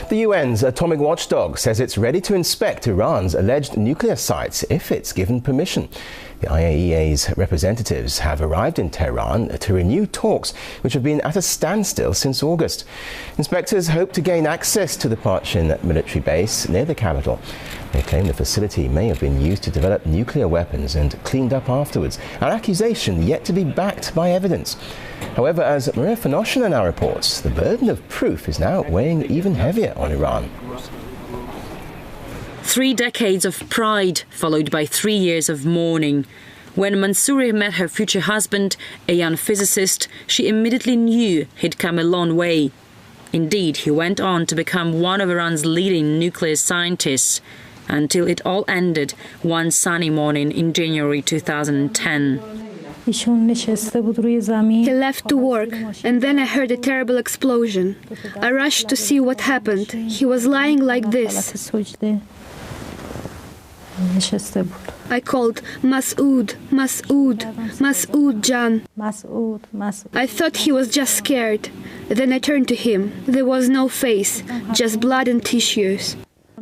The UN's atomic watchdog says it's ready to inspect Iran's alleged nuclear sites if it's given permission. The IAEA's representatives have arrived in Tehran to renew talks which have been at a standstill since August. Inspectors hope to gain access to the Parchin military base near the capital. They claim the facility may have been used to develop nuclear weapons and cleaned up afterwards, an accusation yet to be backed by evidence. However, as Maria Finoshina now reports, the burden of proof is now weighing even heavier on Iran. 3 decades of pride, followed by 3 years of mourning. When Mansouri met her future husband, a young physicist, she immediately knew he'd come a long way. Indeed, he went on to become one of Iran's leading nuclear scientists, until it all ended one sunny morning in January 2010. He left to work, and then I heard a terrible explosion. I rushed to see what happened. He was lying like this. I called, "Masoud, Masoud, Masoud Jan." I thought he was just scared. Then I turned to him. There was no face, just blood and tissues.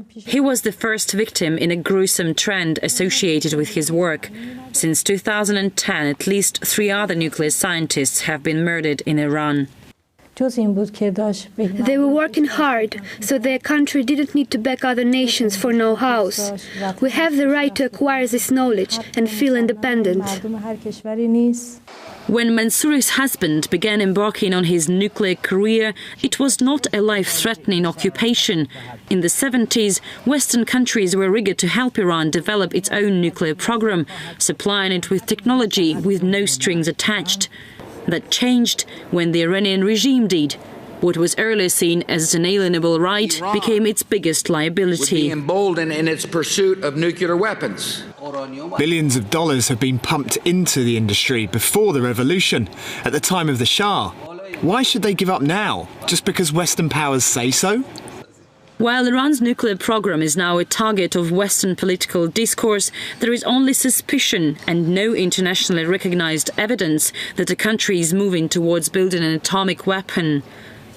He was the first victim in a gruesome trend associated with his work. Since 2010, at least 3 other nuclear scientists have been murdered in Iran. They were working hard, so their country didn't need to beg other nations for know-hows. We have the right to acquire this knowledge and feel independent. When Mansouri's husband began embarking on his nuclear career, it was not a life-threatening occupation. In the 70s, Western countries were eager to help Iran develop its own nuclear program, supplying it with technology with no strings attached. That changed when the Iranian regime did. What was earlier seen as an inalienable right became its biggest liability. Would be emboldened in its pursuit of nuclear weapons. Billions of dollars have been pumped into the industry before the revolution, at the time of the Shah. Why should they give up now, just because Western powers say so? While Iran's nuclear program is now a target of Western political discourse, there is only suspicion and no internationally recognized evidence that the country is moving towards building an atomic weapon.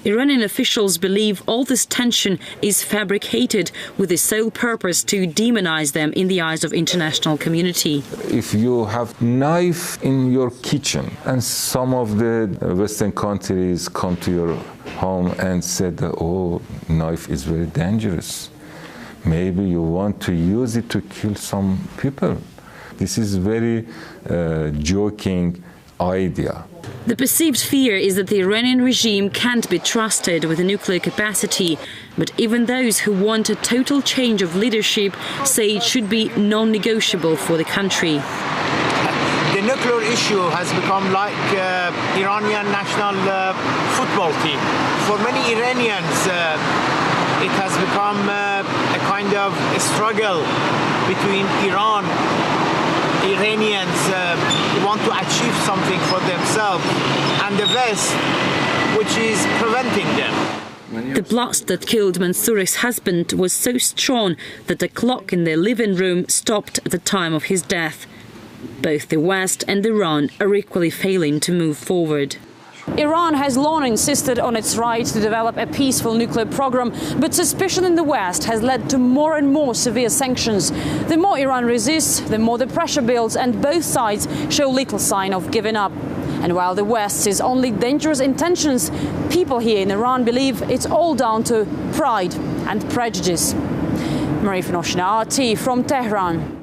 Iranian officials believe all this tension is fabricated with the sole purpose to demonize them in the eyes of international community. If you have knife in your kitchen and some of the Western countries come to your home and said, "Oh, knife is very dangerous. Maybe you want to use it to kill some people." This is very joking idea. The perceived fear is that the Iranian regime can't be trusted with a nuclear capacity, but even those who want a total change of leadership say it should be non-negotiable for the country. The nuclear issue has become like Iranian national football team. For many Iranians, it has become a kind of a struggle between Iranians want to achieve something for themselves and the West, which is preventing them. The blast that killed Mansouri's husband was so strong that the clock in their living room stopped at the time of his death. Both the West and Iran are equally failing to move forward. Iran has long insisted on its right to develop a peaceful nuclear program, but suspicion in the West has led to more and more severe sanctions. The more Iran resists, the more the pressure builds, and both sides show little sign of giving up. And while the West sees only dangerous intentions, people here in Iran believe it's all down to pride and prejudice. Maria Finoshina, RT from Tehran.